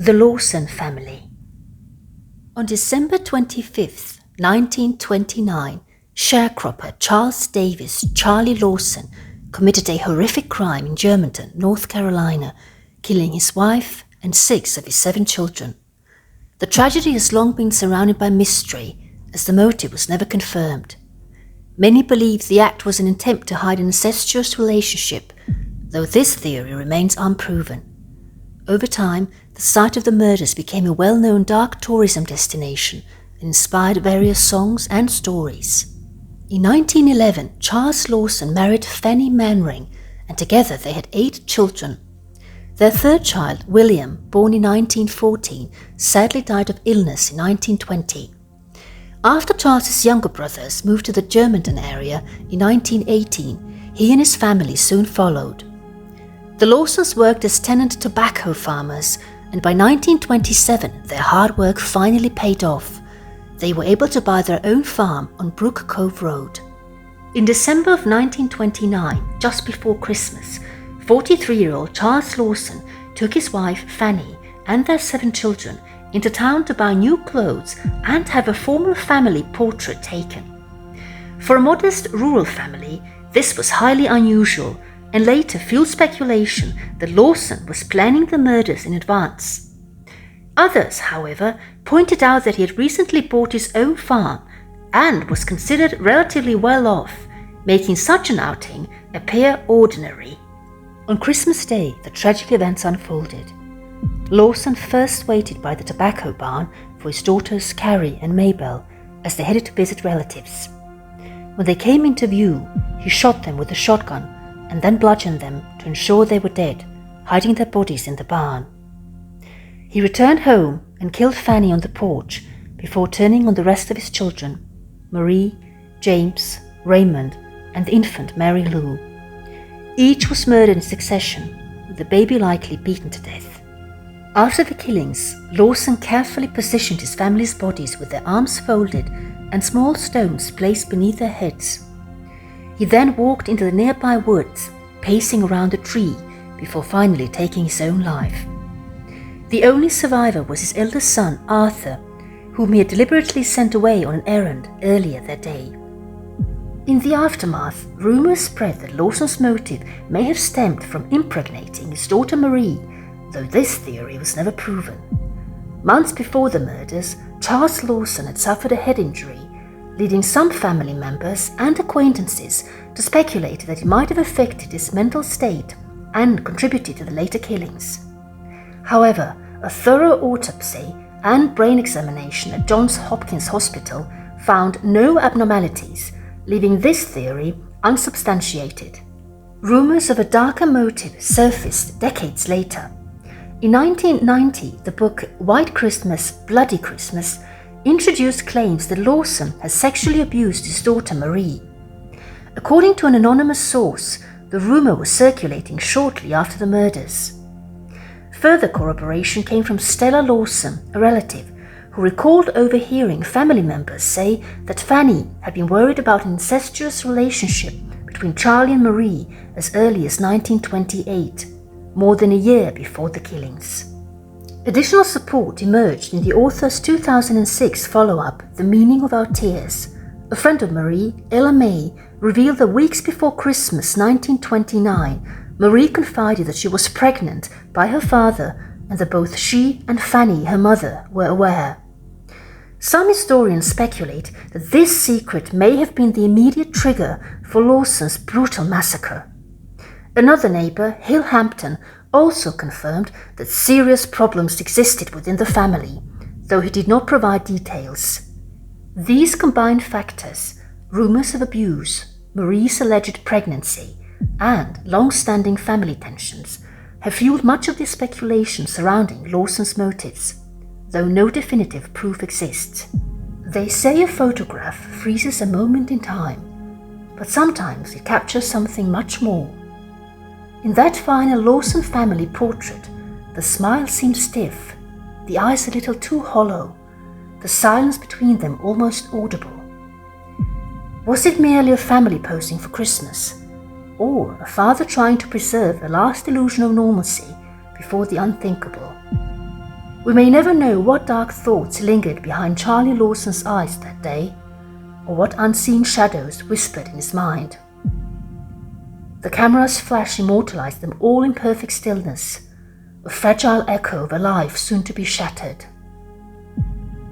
The Lawson Family. On December 25th, 1929, sharecropper Charles Davis Charlie Lawson committed a horrific crime in Germantown, North Carolina, killing his wife and 6 of his 7 children. The tragedy has long been surrounded by mystery, as the motive was never confirmed. Many believe the act was an attempt to hide an incestuous relationship, though this theory remains unproven. Over time, the site of the murders became a well-known dark tourism destination and inspired various songs and stories. In 1911, Charles Lawson married Fanny Manring, and together they had 8 children. Their 3rd child, William, born in 1914, sadly died of illness in 1920. After Charles's younger brothers moved to the Germantown area in 1918, he and his family soon followed. The Lawsons worked as tenant tobacco farmers, and by 1927 their hard work finally paid off. They were able to buy their own farm on Brook Cove Road. In December of 1929, just before Christmas, 43-year-old Charles Lawson took his wife Fanny and their 7 children into town to buy new clothes and have a formal family portrait taken. For a modest rural family, this was highly unusual, and later fueled speculation that Lawson was planning the murders in advance. Others, however, pointed out that he had recently bought his own farm and was considered relatively well off, making such an outing appear ordinary. On Christmas Day, the tragic events unfolded. Lawson first waited by the tobacco barn for his daughters Carrie and Mabel as they headed to visit relatives. When they came into view, he shot them with a shotgun and then bludgeoned them to ensure they were dead, hiding their bodies in the barn. He returned home and killed Fanny on the porch before turning on the rest of his children, Marie, James, Raymond, and the infant Mary Lou. Each was murdered in succession, with the baby likely beaten to death. After the killings, Lawson carefully positioned his family's bodies with their arms folded and small stones placed beneath their heads. He then walked into the nearby woods, pacing around a tree before finally taking his own life. The only survivor was his eldest son, Arthur, whom he had deliberately sent away on an errand earlier that day. In the aftermath, rumors spread that Lawson's motive may have stemmed from impregnating his daughter Marie, though this theory was never proven. Months before the murders, Charles Lawson had suffered a head injury, leading some family members and acquaintances to speculate that it might have affected his mental state and contributed to the later killings. However, a thorough autopsy and brain examination at Johns Hopkins Hospital found no abnormalities, leaving this theory unsubstantiated. Rumors of a darker motive surfaced decades later. In 1990, the book White Christmas, Bloody Christmas introduced claims that Lawson had sexually abused his daughter Marie. According to an anonymous source, the rumor was circulating shortly after the murders. Further corroboration came from Stella Lawson, a relative, who recalled overhearing family members say that Fanny had been worried about an incestuous relationship between Charlie and Marie as early as 1928, more than a year before the killings. Additional support emerged in the author's 2006 follow-up, The Meaning of Our Tears. A friend of Marie, Ella May, revealed that weeks before Christmas 1929, Marie confided that she was pregnant by her father and that both she and Fanny, her mother, were aware. Some historians speculate that this secret may have been the immediate trigger for Lawson's brutal massacre. Another neighbor, Hill Hampton, also confirmed that serious problems existed within the family, though he did not provide details. These combined factors, rumors of abuse, Marie's alleged pregnancy, and long-standing family tensions, have fueled much of the speculation surrounding Lawson's motives, though no definitive proof exists. They say a photograph freezes a moment in time, but sometimes it captures something much more. In that final Lawson family portrait, the smile seemed stiff, the eyes a little too hollow, the silence between them almost audible. Was it merely a family posing for Christmas, or a father trying to preserve a last illusion of normalcy before the unthinkable? We may never know what dark thoughts lingered behind Charlie Lawson's eyes that day, or what unseen shadows whispered in his mind. The camera's flash immortalized them all in perfect stillness, a fragile echo of a life soon to be shattered.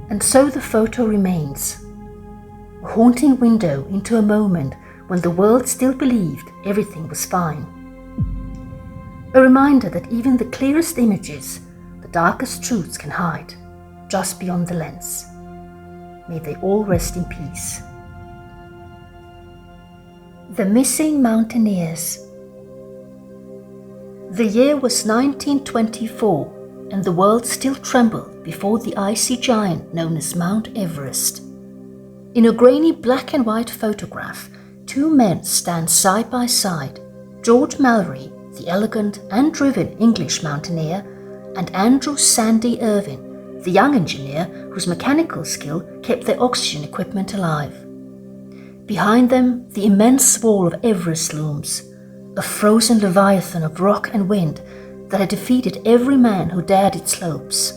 And so the photo remains, a haunting window into a moment when the world still believed everything was fine. A reminder that even the clearest images, the darkest truths can hide, just beyond the lens. May they all rest in peace. The Missing Mountaineers. The year was 1924, and the world still trembled before the icy giant known as Mount Everest. In a grainy black and white photograph, two men stand side by side, George Mallory, the elegant and driven English mountaineer, and Andrew Sandy Irvine, the young engineer whose mechanical skill kept their oxygen equipment alive. Behind them, the immense wall of Everest looms, a frozen leviathan of rock and wind that had defeated every man who dared its slopes.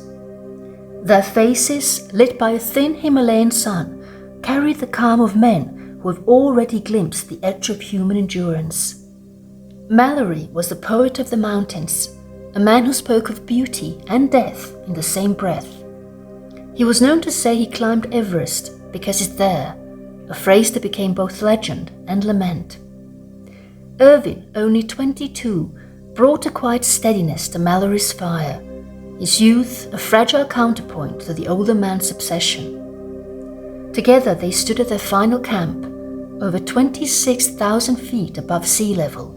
Their faces, lit by a thin Himalayan sun, carried the calm of men who have already glimpsed the edge of human endurance. Mallory was the poet of the mountains, a man who spoke of beauty and death in the same breath. He was known to say he climbed Everest because it's there, a phrase that became both legend and lament. Irvine, only 22, brought a quiet steadiness to Mallory's fire, his youth a fragile counterpoint to the older man's obsession. Together they stood at their final camp, over 26,000 feet above sea level,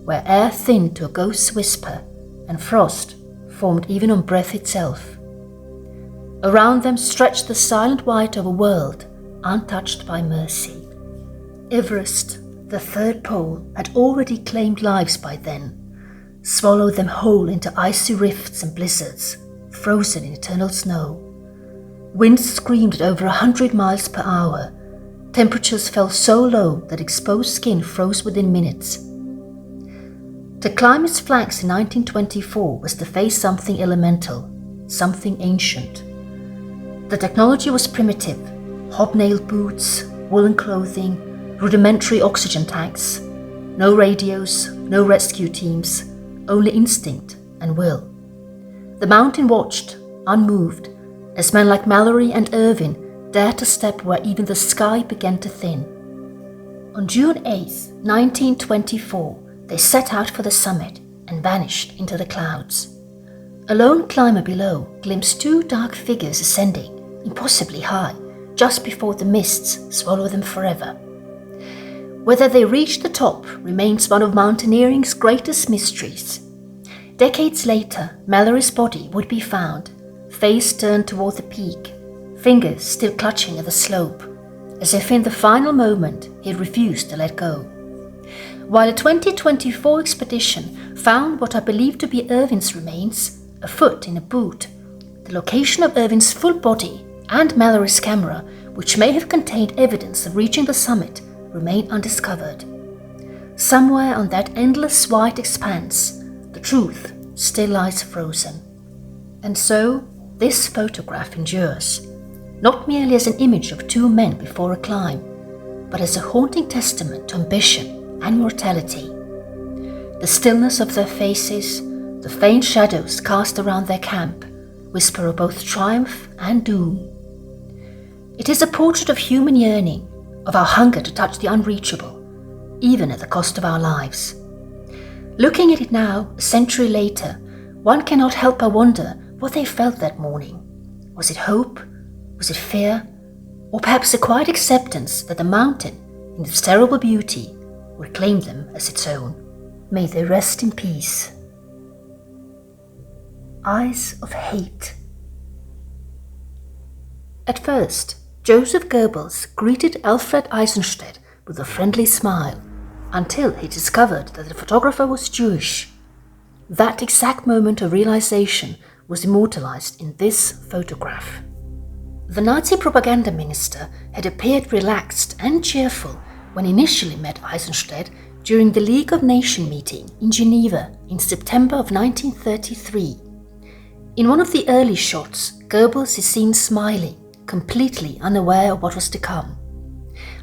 where air thinned to a ghost's whisper and frost formed even on breath itself. Around them stretched the silent white of a world untouched by mercy. Everest, the third pole, had already claimed lives by then, swallowed them whole into icy rifts and blizzards, frozen in eternal snow. Winds screamed at over 100 miles per hour. Temperatures fell so low that exposed skin froze within minutes. To climb its flanks in 1924 was to face something elemental, something ancient. The technology was primitive: hobnailed boots, woolen clothing, rudimentary oxygen tanks. No radios, no rescue teams, only instinct and will. The mountain watched, unmoved, as men like Mallory and Irvine dared to step where even the sky began to thin. On June 8, 1924, they set out for the summit and vanished into the clouds. A lone climber below glimpsed two dark figures ascending, impossibly high, just before the mists swallow them forever. Whether they reached the top remains one of mountaineering's greatest mysteries. Decades later, Mallory's body would be found, face turned toward the peak, fingers still clutching at the slope, as if in the final moment he had refused to let go. While a 2024 expedition found what are believed to be Irvine's remains, a foot in a boot, the location of Irvine's full body and Mallory's camera, which may have contained evidence of reaching the summit, remain undiscovered. Somewhere on that endless white expanse, the truth still lies frozen. And so, this photograph endures, not merely as an image of two men before a climb, but as a haunting testament to ambition and mortality. The stillness of their faces, the faint shadows cast around their camp, whisper of both triumph and doom. It is a portrait of human yearning, of our hunger to touch the unreachable, even at the cost of our lives. Looking at it now, a century later, one cannot help but wonder what they felt that morning. Was it hope? Was it fear? Or perhaps a quiet acceptance that the mountain, in its terrible beauty, would claim them as its own? May they rest in peace. Eyes of Hate. At first, Joseph Goebbels greeted Alfred Eisenstedt with a friendly smile, until he discovered that the photographer was Jewish. That exact moment of realization was immortalized in this photograph. The Nazi propaganda minister had appeared relaxed and cheerful when he initially met Eisenstedt during the League of Nations meeting in Geneva in September of 1933. In one of the early shots, Goebbels is seen smiling, completely unaware of what was to come.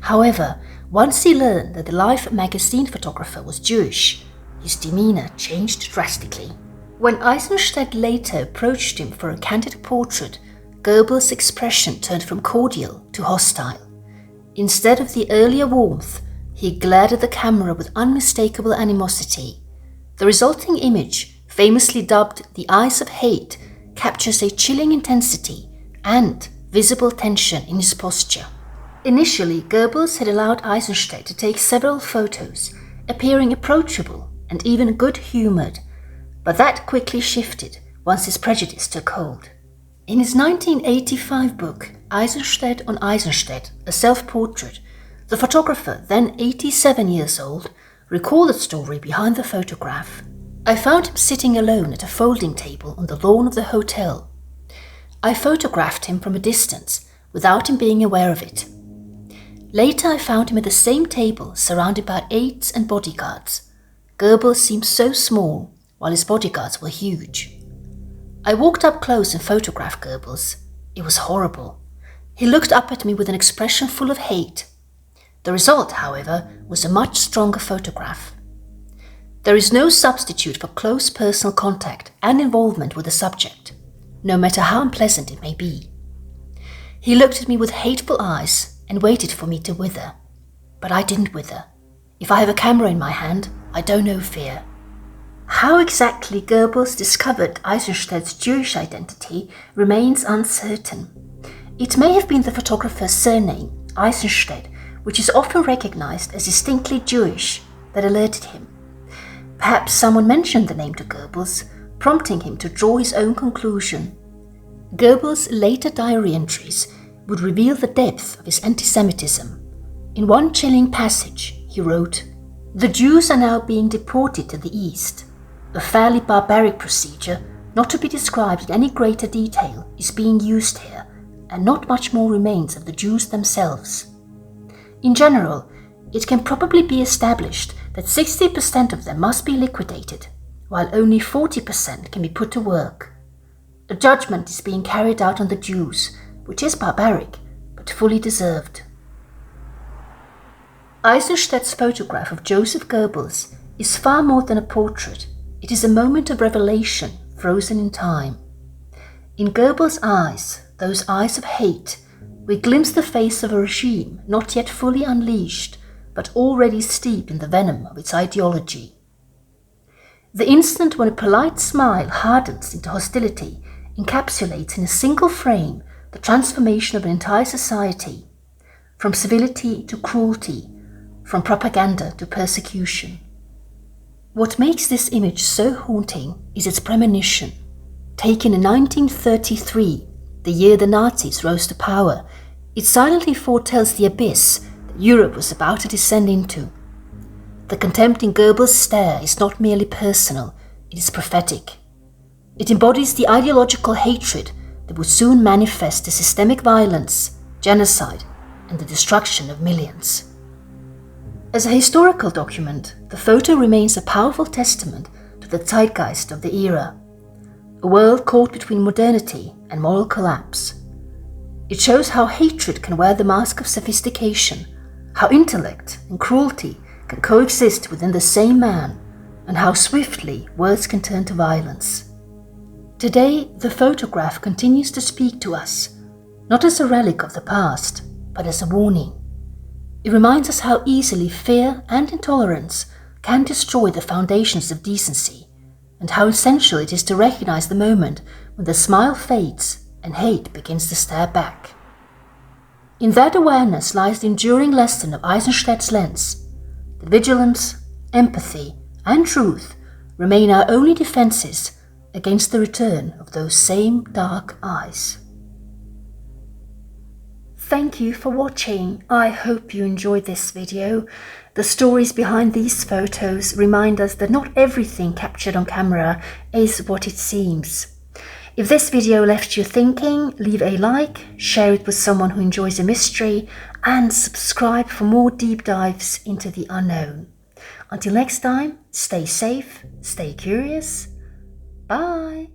However, once he learned that the Life magazine photographer was Jewish, his demeanor changed drastically. When Eisenstadt later approached him for a candid portrait, Goebbels' expression turned from cordial to hostile. Instead of the earlier warmth, he glared at the camera with unmistakable animosity. The resulting image, famously dubbed "The Eyes of Hate," captures a chilling intensity and visible tension in his posture. Initially, Goebbels had allowed Eisenstadt to take several photos, appearing approachable and even good-humoured, but that quickly shifted once his prejudice took hold. In his 1985 book, Eisenstadt on Eisenstadt, a self-portrait, the photographer, then 87 years old, recalled the story behind the photograph. I found him sitting alone at a folding table on the lawn of the hotel. I photographed him from a distance, without him being aware of it. Later I found him at the same table, surrounded by aides and bodyguards. Goebbels seemed so small, while his bodyguards were huge. I walked up close and photographed Goebbels. It was horrible. He looked up at me with an expression full of hate. The result, however, was a much stronger photograph. There is no substitute for close personal contact and involvement with the subject, no matter how unpleasant it may be. He looked at me with hateful eyes and waited for me to wither. But I didn't wither. If I have a camera in my hand, I don't know fear. How exactly Goebbels discovered Eisenstadt's Jewish identity remains uncertain. It may have been the photographer's surname, Eisenstadt, which is often recognized as distinctly Jewish, that alerted him. Perhaps someone mentioned the name to Goebbels, prompting him to draw his own conclusion. Goebbels' later diary entries would reveal the depth of his anti-Semitism. In one chilling passage, he wrote, "The Jews are now being deported to the East. A fairly barbaric procedure, not to be described in any greater detail, is being used here, and not much more remains of the Jews themselves. In general, it can probably be established that 60% of them must be liquidated, while only 40% can be put to work. A judgment is being carried out on the Jews, which is barbaric, but fully deserved." Eisenstadt's photograph of Joseph Goebbels is far more than a portrait. It is a moment of revelation frozen in time. In Goebbels' eyes, those eyes of hate, we glimpse the face of a regime not yet fully unleashed, but already steeped in the venom of its ideology. The instant when a polite smile hardens into hostility encapsulates in a single frame the transformation of an entire society, from civility to cruelty, from propaganda to persecution. What makes this image so haunting is its premonition. Taken in 1933, the year the Nazis rose to power, it silently foretells the abyss that Europe was about to descend into. The contempt in Goebbels' stare is not merely personal, it is prophetic. It embodies the ideological hatred that would soon manifest as systemic violence, genocide, and the destruction of millions. As a historical document, the photo remains a powerful testament to the zeitgeist of the era, a world caught between modernity and moral collapse. It shows how hatred can wear the mask of sophistication, how intellect and cruelty can coexist within the same man, and how swiftly words can turn to violence. Today, the photograph continues to speak to us, not as a relic of the past, but as a warning. It reminds us how easily fear and intolerance can destroy the foundations of decency, and how essential it is to recognize the moment when the smile fades and hate begins to stare back. In that awareness lies the enduring lesson of Eisenstadt's lens. The vigilance, empathy, and truth remain our only defenses against the return of those same dark eyes. Thank you for watching. I hope you enjoyed this video. The stories behind these photos remind us that not everything captured on camera is what it seems. If this video left you thinking, leave a like, share it with someone who enjoys a mystery, and subscribe for more deep dives into the unknown. Until next time, stay safe, stay curious. Bye!